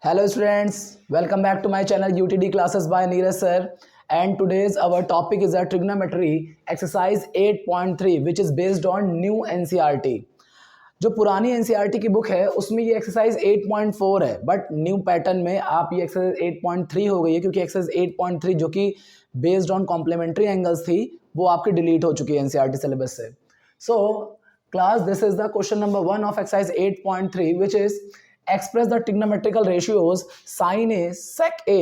Hello students, welcome back to my channel UTD classes by Neeraj sir, and today's our topic is a trigonometry exercise 8.3 which is based on new NCERT। जो पुरानी NCERT की book है उसमें ये exercise 8.4 है, but new pattern में आप ये एक्सरसाइज 8.3 हो गई है क्योंकि एक्सरसाइज 8.3 जो कि बेस्ड ऑन कॉम्प्लीमेंट्री एंगल्स थी वो आपकी डिलीट हो चुकी है NCERT सिलेबस से। So class this is the question number 1 of exercise 8.3 which is express the trigonometrical ratios sin A, sec A,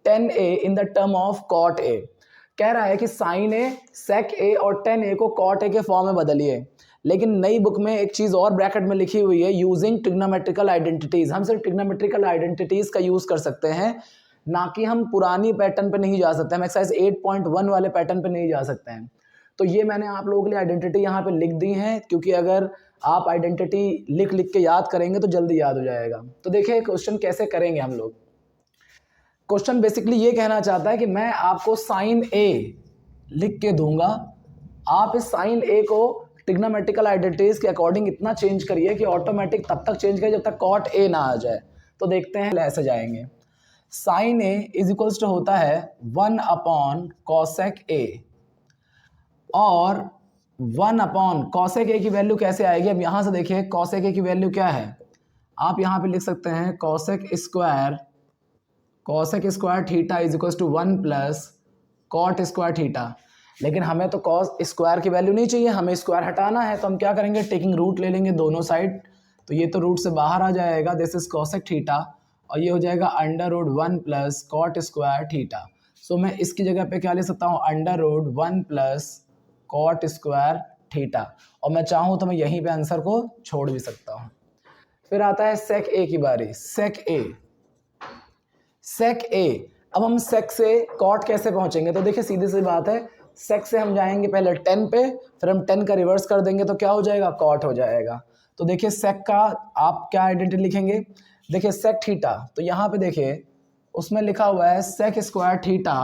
tan A in the term of cot A। कह रहा है कि sin A, sec A और tan A को cot A के form में बदलिए, लेकिन नई बुक में एक चीज़ और ब्रैकेट में लिखी हुई है यूजिंग ट्रिग्नोमेट्रिकल आइडेंटिटीज। हम सिर्फ ट्रिग्नोमेट्रिकल आइडेंटिटीज का यूज़ कर सकते हैं, ना कि हम पुरानी पैटर्न पे नहीं जा सकते, हम एक्सरसाइज 8.1 वाले पैटर्न पे नहीं जा सकते हैं। तो ये मैंने आप लोगों के लिए आइडेंटिटी यहाँ पे लिख दी है, क्योंकि अगर आप आइडेंटिटी लिख लिख के याद करेंगे तो जल्दी याद हो जाएगा। तो देखिए क्वेश्चन कैसे करेंगे हम लोग। क्वेश्चन बेसिकली ये कहना चाहता है कि मैं आपको साइन ए लिख के दूंगा, आप इस साइन ए को ट्रिग्नोमेट्रिकल आइडेंटिटीज के अकॉर्डिंग इतना चेंज करिए कि ऑटोमेटिक तब तक चेंज करिए जब तक कॉट ए ना आ जाए। तो देखते हैं ऐसे जाएंगे। Sine A is equals to होता है 1 अपॉन कॉसेक ए, और 1 अपॉन कॉसेक ए की वैल्यू कैसे आएगी। अब यहाँ से देखिए कॉसेक ए की वैल्यू क्या है, आप यहाँ पे लिख सकते हैं cosec square theta is equals to 1 plus cot square theta. लेकिन हमें तो कॉस स्क्वायर की वैल्यू नहीं चाहिए, हमें स्क्वायर हटाना है, तो हम क्या करेंगे, टेकिंग रूट ले लेंगे दोनों साइड। तो ये तो रूट से बाहर आ जाएगा, दिस इज कॉसेक थीटा, और ये हो जाएगा under root 1 plus cot square theta. So मैं इसकी जगह पे क्या ले सकता हूँ, under root 1 plus cot square theta, और मैं चाहूँ तो मैं यहीं पे आंसर को छोड़ भी सकता हूँ। फिर आता है सेक ए की बारी। सेक ए, अब हम सेक से कॉट कैसे पहुंचेंगे, तो देखिए सीधी सी बात है, सेक से हम जाएंगे पहले 10 पे, फिर हम 10 का रिवर्स कर देंगे तो क्या हो जाएगा, कॉट हो जाएगा। तो देखिए सेक का आप क्या आइडेंटिटी लिखेंगे, देखिए सेक थीटा, तो यहाँ पे देखिए उसमें लिखा हुआ है sec square theta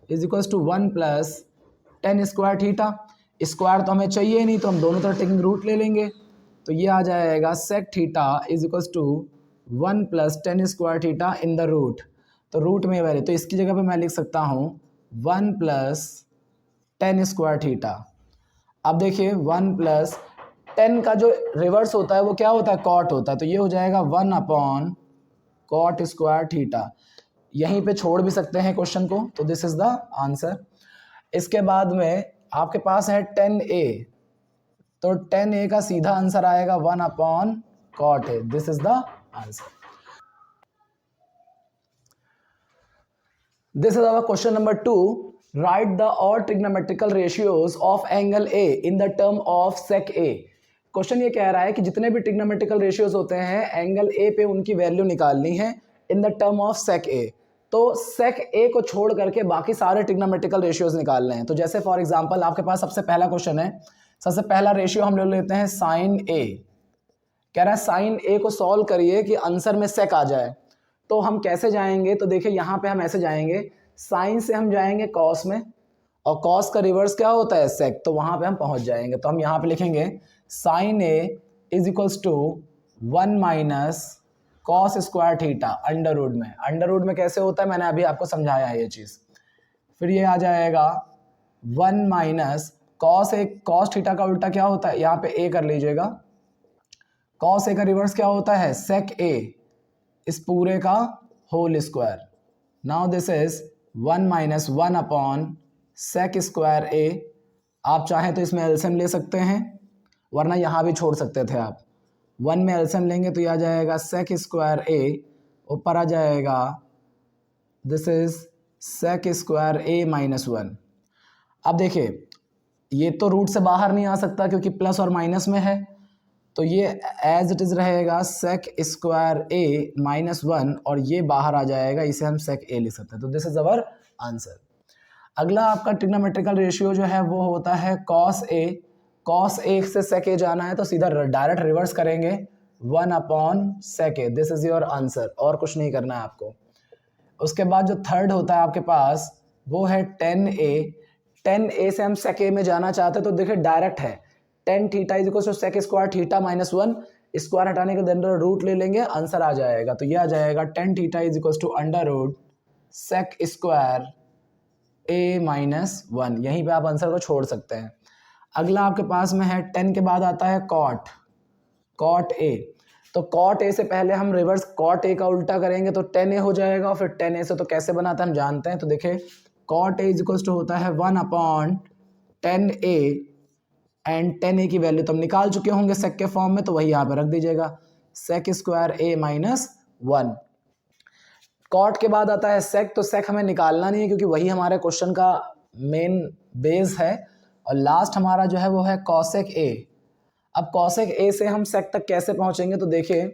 is equals to 1 plus tan square theta. Square तो हमें चाहिए नहीं, तो हम दोनों तरफ टेकिंग रूट ले लेंगे, तो ये आ जाएगा sec theta is equals to 1 plus tan square theta in the root. तो रूट में वैल्यू, तो इसकी जगह पे मैं लिख सकता हूँ 1 प्लस टेन स्क्वायर थीटा। अब देखिए 1 प्लस 10 का जो रिवर्स होता है वो क्या होता है, कॉट होता है, तो ये हो जाएगा 1 अपॉन कॉट स्क्वायर थीटा। यहीं पे छोड़ भी सकते हैं क्वेश्चन को, तो दिस इज द आंसर। इसके बाद में आपके पास है 10a, तो 10a का सीधा आंसर आएगा 1 upon cot A, this is the answer. This is our question number 2, write the all trigonometrical ratios of angle A in the term of sec A. Question ये कह रहा है कि जितने भी ट्रिग्नोमेट्रिकल रेशियोज होते हैं एंगल ए पे उनकी वैल्यू निकालनी है in the term of sec A. तो सेक ए को छोड़ करके बाकी सारे ट्रिग्नोमेट्रिकल रेशियोज निकालने हैं। तो जैसे फॉर एग्जांपल आपके पास सबसे पहला क्वेश्चन है, सबसे पहला रेशियो हम ले लेते हैं साइन ए। कह रहा है साइन ए को सॉल्व करिए कि आंसर में सेक आ जाए। तो हम कैसे जाएंगे, तो देखिए यहाँ पे हम ऐसे जाएंगे, साइन से हम जाएंगे कॉस में, और कॉस का रिवर्स क्या होता है, सेक, तो वहाँ पे हम पहुँच जाएंगे। तो हम यहाँ पे लिखेंगे sine A is equals to 1 minus cos square theta under root में कैसे होता है मैंने अभी आपको समझाया है ये चीज़। फिर ये आ जाएगा 1 माइनस कॉस थीटा का उल्टा क्या होता है, यहाँ पे ए कर लीजिएगा, कॉस ए का रिवर्स क्या होता है, सेक ए, इस पूरे का whole square. Now this is 1 minus 1 upon sec square A. आप चाहें तो इसमें एलसीएम ले सकते हैं, वरना यहाँ भी छोड़ सकते थे आप। 1 में एलसीएम लेंगे तो ये आ जाएगा सेक स्क्वायर ए, ऊपर आ जाएगा this is sec square A minus 1। अब देखिए ये तो रूट से बाहर नहीं आ सकता क्योंकि प्लस और माइनस में है, तो ये एज इट इज रहेगा सेक स्क्वायर ए माइनस 1, और ये बाहर आ जाएगा, इसे हम सेक ए लिख सकते हैं। तो दिस इज अवर आंसर। अगला आपका ट्रिग्नोमेट्रिकल रेशियो जो है वो होता है कॉस ए। कॉस ए से सेक ए जाना है तो सीधा डायरेक्ट रिवर्स करेंगे 1 upon sec A, this is your answer, और कुछ नहीं करना है आपको। उसके बाद जो थर्ड होता है आपके पास वो है 10a। 10a से हम सेक ए में जाना चाहते हैं, तो देखिए डायरेक्ट है, tan theta is equal to sec square theta minus 1, square हटाने के अंदर रूट ले लेंगे, आंसर आ जाएगा। तो ये आ जाएगा tan theta is equal to under root sec square A minus 1। यहीं पे आप आंसर को छोड़ सकते हैं। अगला आपके पास में है 10 के बाद आता है कॉट ए। तो कॉट ए से पहले हम रिवर्स कॉट ए का उल्टा करेंगे तो 10a हो जाएगा, और फिर 10a से तो कैसे बनाता है हम जानते हैं। तो देखिए cot A is equal to होता है 1/10a, एंड 10a की वैल्यू तो हम निकाल चुके होंगे सेक के फॉर्म में, तो वही यहाँ पे रख दीजिएगा, सेक स्क्वायर ए माइनस 1। कॉट के बाद आता है सेक, तो सेक हमें निकालना नहीं है क्योंकि वही हमारे क्वेश्चन का मेन बेस है। और लास्ट हमारा जो है वो है कॉसेक ए। अब कॉसेक ए से हम सेक तक कैसे पहुंचेंगे, तो देखिए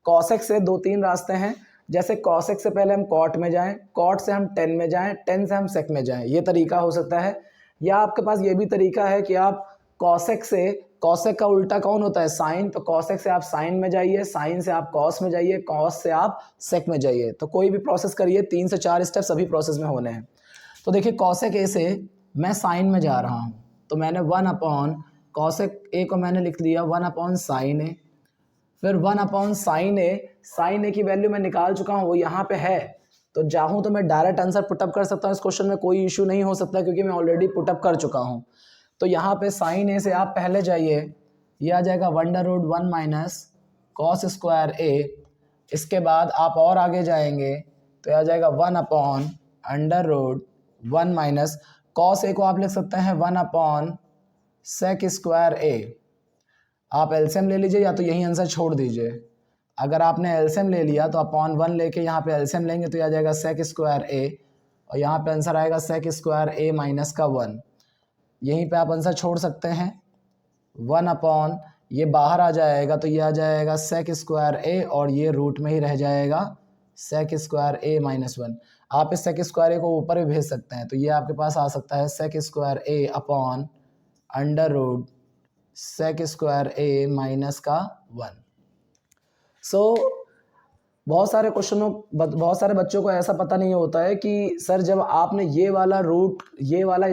कॉसेक से 2-3 रास्ते हैं। जैसे कॉसेक से पहले हम कॉट में जाएं, कॉट से हम 10 में जाएं, 10 से हम सेक में जाएं, ये तरीका हो सकता है। या आपके पास ये भी तरीका है कि आप कॉसेक से, कॉसेक का उल्टा कौन होता है, साइन, तो कॉसेक से आप साइन में जाइए, साइन से आप कॉस में जाइए, कॉस से आप सेक में जाइए। तो कोई भी प्रोसेस करिए, 3 से 4 स्टेप सभी प्रोसेस में होने हैं। तो देखिए कॉसेक ए से मैं साइन में जा रहा हूँ, तो मैंने 1/ कॉसेक ए को मैंने लिख दिया 1/sin ए, फिर 1/sin ए। साइन ए की वैल्यू मैं निकाल चुका हूँ, वो यहाँ पे है। तो चाहूँ तो मैं डायरेक्ट आंसर पुटअप कर सकता हूँ, इस क्वेश्चन में कोई इशू नहीं हो सकता क्योंकि मैं ऑलरेडी पुटअप कर चुका हूँ। तो यहाँ पे साइन ए से आप पहले जाइए, ये आ जाएगा 1/1 माइनस कॉस स्क्वायर ए। इसके बाद आप और आगे जाएंगे तो आ जाएगा 1/√1 माइनस कॉस ए को आप लिख सकते हैं 1/sec स्क्वायर ए। आप एलसीएम ले लीजिए या तो यही आंसर छोड़ दीजिए। अगर आपने एलसीएम ले लिया तो अपॉन 1 लेके यहाँ पे एलसीएम लेंगे तो आ जाएगा sec स्क्वायर ए, और यहाँ पे आंसर आएगा sec स्क्वायर ए माइनस का 1। यहीं पे आप आंसर छोड़ सकते हैं, 1/ ये बाहर आ जाएगा तो ये आ जाएगा sec स्क्वायर ए, और ये रूट में ही रह जाएगा sec स्क्वायर ए माइनस 1। आप इस sec स्क्वायर ए को ऊपर भी भेज सकते हैं, तो ये आपके पास आ सकता है sec square A upon under root sec square A minus का 1। बहुत सारे बच्चों को ऐसा पता नहीं होता है कि सर जब आपने ये वाला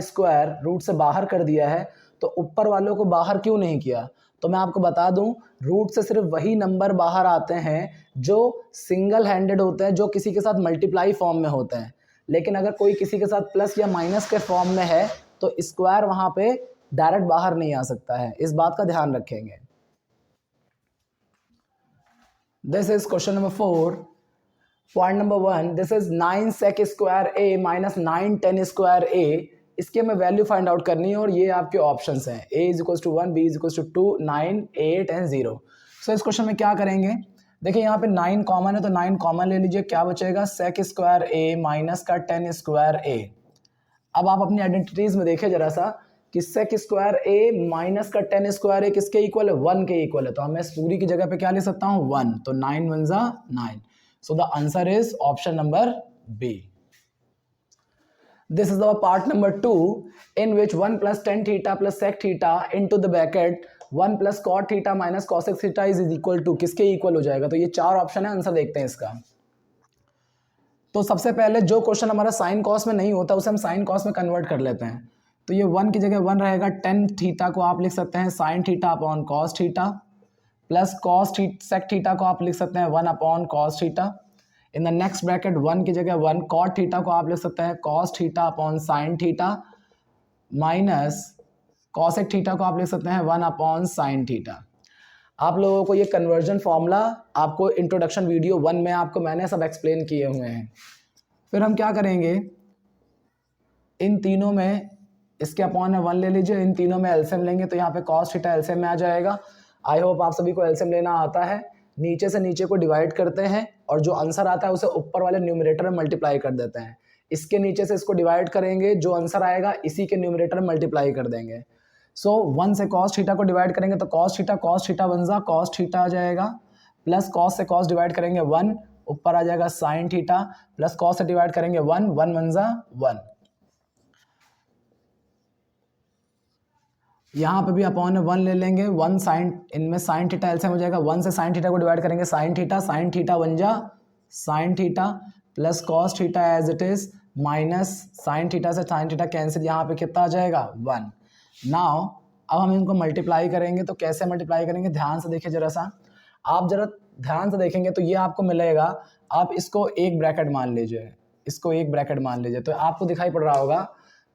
स्क्वायर रूट से बाहर कर दिया है तो ऊपर वालों को बाहर क्यों नहीं किया। तो मैं आपको बता दूं, रूट से सिर्फ वही नंबर बाहर आते हैं जो सिंगल हैंडेड होते हैं, जो किसी के साथ मल्टीप्लाई फॉर्म में होते हैं। लेकिन अगर कोई किसी के साथ प्लस या माइनस के फॉर्म में है तो स्क्वायर वहां पे डायरेक्ट बाहर नहीं आ सकता है, इस बात का ध्यान रखेंगे। This is question number 4. Point number 1. This is 9 sec square a minus 9 10 square a. इसकी हमें वैल्यू फाइंड आउट करनी है और ये आपके ऑप्शंस हैं, a is equal to 1, b is equal to 2, 9, 8 and 0। So इस क्वेश्चन में क्या करेंगे, देखिए यहाँ पे 9 कॉमन है तो 9 कॉमन ले लीजिए, क्या बचेगा sec स्क्वायर a माइनस का 10 स्क्वायर a। अब आप अपनी आइडेंटिटीज में देखिए जरा सा कि sec स्क्वायर a माइनस का 10 स्क्वायर a किसके इक्वल है, 1 के इक्वल है। तो मैं इस पूरी की जगह पे क्या ले सकता हूँ, 1, तो 9 1 जा 9। So the answer is option number B. This is our part number 2 in which 1 plus tan theta plus sec theta into the bracket 1 plus cot theta minus cosec theta is equal to किसके equal हो जाएगा। तो ये 4 option है, answer देखते हैं इसका। तो सबसे पहले जो क्वेश्चन हमारा साइन कॉस में नहीं होता उसे हम साइन कॉस में कन्वर्ट कर लेते हैं। तो ये 1 की जगह 1 रहेगा, tan थीटा को आप लिख सकते हैं sine theta upon cos theta, plus sec theta को आप लिख सकते हैं 1 upon cos theta. In the next bracket 1 की जगह 1 कॉट थीटा को आप लिख सकते हैं cos theta upon sine theta, minus cosec theta को आप लिख सकते हैं 1 अपॉन साइन थीटा। आप लोगों को ये कन्वर्जन फॉर्मूला आपको इंट्रोडक्शन वीडियो 1 में मैंने सब एक्सप्लेन किए हुए हैं। फिर हम क्या करेंगे, इन तीनों में इसके अपॉन में 1 ले लीजिए, इन तीनों में एलसीएम लेंगे तो यहाँ पे कॉस थीटा एलसीएम में आ जाएगा। आई होप आप सभी को एलसीएम लेना आता है। नीचे से नीचे को डिवाइड करते हैं और जो आंसर आता है उसे ऊपर वाले न्यूमरेटर में मल्टीप्लाई कर देते हैं। इसके नीचे से इसको डिवाइड करेंगे, जो आंसर आएगा इसी के न्यूमरेटर में मल्टीप्लाई कर देंगे। सो 1 से कॉस थीटा को डिवाइड करेंगे तो कॉस थीटा बन जा कॉस थीटा आ जाएगा, प्लस कॉस से कॉस डिवाइड करेंगे 1, ऊपर आ जाएगा साइन थीटा, प्लस कॉस से डिवाइड करेंगे 1, 1 बन जा 1। यहाँ पे भी अपॉन 1 ले लेंगे, 1 साइन, इनमें साइन थीटा एलसीएम हो जाएगा, 1 से साइन थीटा को डिवाइड करेंगे साइन थीटा बन जा sine theta, plus cos theta as it is, minus sine theta से साइन थीटा कैंसिल, यहाँ पे कितना आ जाएगा 1। नाउ अब हम इनको मल्टीप्लाई करेंगे, तो कैसे मल्टीप्लाई करेंगे ध्यान से देखिए जरा सा। आप जरा ध्यान से देखेंगे तो ये आपको मिलेगा, आप इसको एक ब्रैकेट मान लीजिए, इसको एक ब्रैकेट मान लीजिए, तो आपको दिखाई पड़ रहा होगा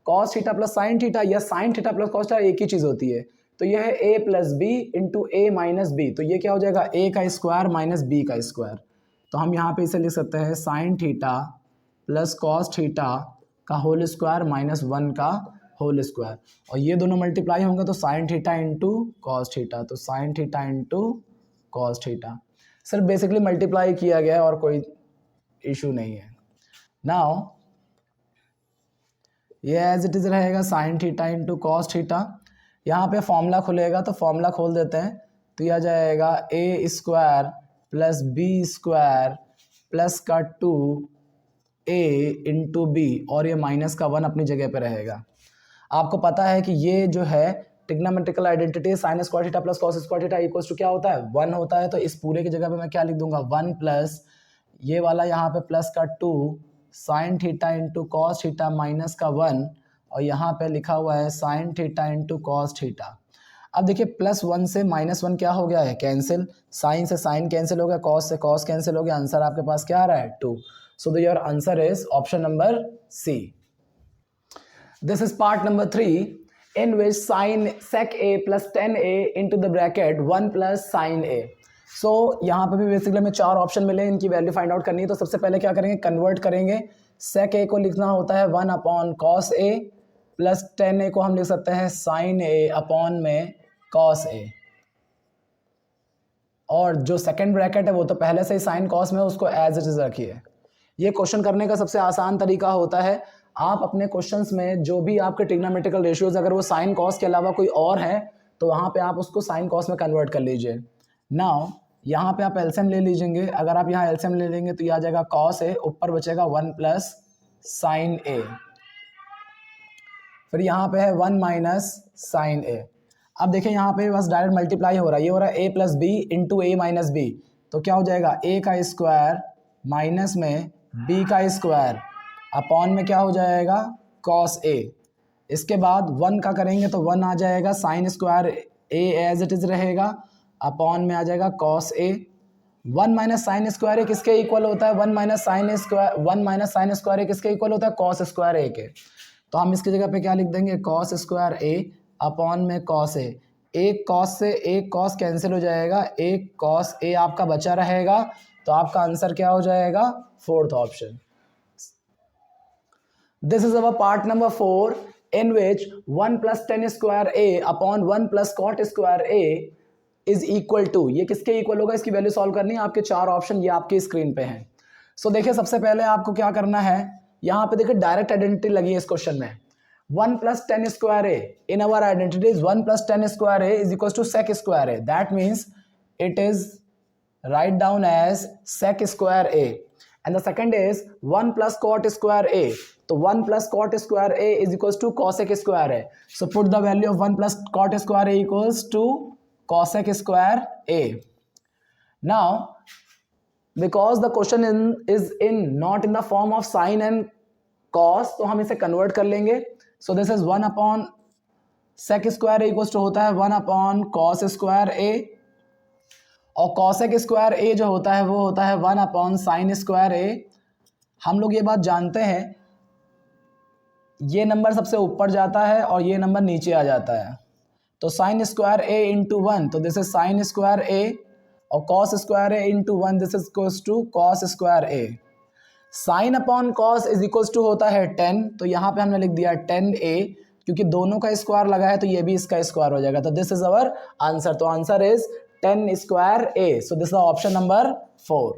cos theta plus sine theta, या sine theta plus cos theta एक ही चीज होती है। तो यह है A plus B into A minus B, तो ये क्या हो जाएगा ए का स्क्वायर माइनस बी का स्क्वायर। तो हम यहाँ पे इसे लिख सकते हैं sine theta plus cos theta का होल स्क्वायर माइनस 1 का होल स्क्वायर, और ये दोनों मल्टीप्लाई होंगे तो sine theta into cos theta, तो sine theta into cos theta. सिर्फ बेसिकली मल्टीप्लाई किया गया है और कोई इशू नहीं है। नाउ ये एज इट इज रहेगा sign theta into cos theta. यहाँ पे फॉर्मूला खुलेगा तो फॉर्मूला खोल देते हैं, तो यह आ जाएगा A square plus B square plus का 2a इंटू बी, और ये माइनस का 1 अपनी जगह पे रहेगा। आपको पता है कि ये जो है trigonometrical identity sine square theta plus cos square theta equals to क्या होता है 1 होता है। तो इस पूरे की जगह पे मैं क्या लिख दूंगा 1 प्लस ये वाला यहाँ पे प्लस का 2 sign theta into cos theta minus का 1, और यहाँ पे लिखा हुआ है sign theta into cos theta. अब देखिए प्लस 1 से माइनस 1 क्या हो गया है कैंसिल, साइन से साइन कैंसिल हो गया, कॉस से कॉस कैंसिल हो गया, आंसर आपके पास क्या आ रहा है 2। So your answer is option number C. This is part number 3 in which sin sec a plus tan a into the bracket 1 plus sin a। सो यहाँ पे भी बेसिकली हमें 4 ऑप्शन मिले, इनकी वैल्यू फाइंड आउट करनी है। तो सबसे पहले क्या करेंगे कन्वर्ट करेंगे, sec a को लिखना होता है 1 upon cos a plus tan a को हम लिख सकते हैं sin a अपॉन में cos a, और जो सेकेंड ब्रैकेट है वो तो पहले से ही साइन कॉस में, उसको एज इट इज रखिए। ये क्वेश्चन करने का सबसे आसान तरीका होता है, आप अपने क्वेश्चंस में जो भी आपके ट्रिग्नोमेट्रिकल रेशियोज अगर वो साइन कॉस के अलावा कोई और है तो वहाँ पे आप उसको साइन कॉस में कन्वर्ट कर लीजिए। नाउ यहाँ पे आप एलसीएम ले लीजिएंगे, अगर आप यहाँ एलसीएम ले लेंगे तो ये आ जाएगा कॉस ए, ऊपर बचेगा 1 प्लस साइन ए, फिर यहाँ पे है 1 माइनस साइन ए। अब देखिए यहाँ पे बस डायरेक्ट मल्टीप्लाई हो रहा है, ये हो रहा है A plus B into A minus B, तो क्या हो जाएगा ए का स्क्वायर माइनस में बी का स्क्वायर अपॉन में क्या हो जाएगा कॉस ए। इसके बाद 1 का करेंगे तो 1 आ जाएगा sine square A as it is रहेगा, अपॉन में आ जाएगा cos A. 1 minus sine square A किसके इक्वल होता है 1 माइनस साइन स्क्वायर ए किसके इक्वल होता है कॉस स्क्वायर ए के। तो हम इसकी जगह पे क्या लिख देंगे कॉस स्क्वायर ए अपॉन में कॉस ए। एक कॉस से एक कॉस कैंसिल हो जाएगा, एक कॉस ए आपका बचा रहेगा, तो आपका आंसर क्या हो जाएगा fourth option. This is our part number 4 in which 1 plus tan square a upon 1 plus cot square a is equal to, ये किसके इक्वल होगा इसकी वैल्यू सॉल्व करनी है। आपके 4 ऑप्शन ये आपकी स्क्रीन पे हैं। सो देखिए सबसे पहले आपको क्या करना है, यहाँ पे देखिए डायरेक्ट आइडेंटिटी लगी है इस क्वेश्चन में। 1 plus tan square a in our identity is 1 plus tan square a is equals to sec square a, that means it is write down as sec square a, and the second is 1 plus cot square a, तो 1 plus cot square a is equals to cosec square a, so put the value of 1 plus cot square a equals to cosec square a। now because the question is not in the form of sin and cos, तो हम इसे convert कर लेंगे। so this is 1 upon sec square a equals to होता है 1 upon cos square a, और cosec square a जो होता है वो होता है 1 अपॉन साइन स्क्वायर a। हम लोग ये बात जानते हैं ये नंबर सबसे ऊपर जाता है और ये नंबर नीचे आ जाता है, तो साइन स्क्वायर a इंटू 1, तो this is sine square a, और cos square a into 1, this is equals to cos square a। Sine upon cos is equals to होता है 10, तो यहाँ पे हमने लिख दिया 10a, क्योंकि दोनों का स्क्वायर लगा है तो ये भी इसका स्क्वायर हो जाएगा, तो दिस इज अवर आंसर। तो answer is 10 square a, so this is the option number 4।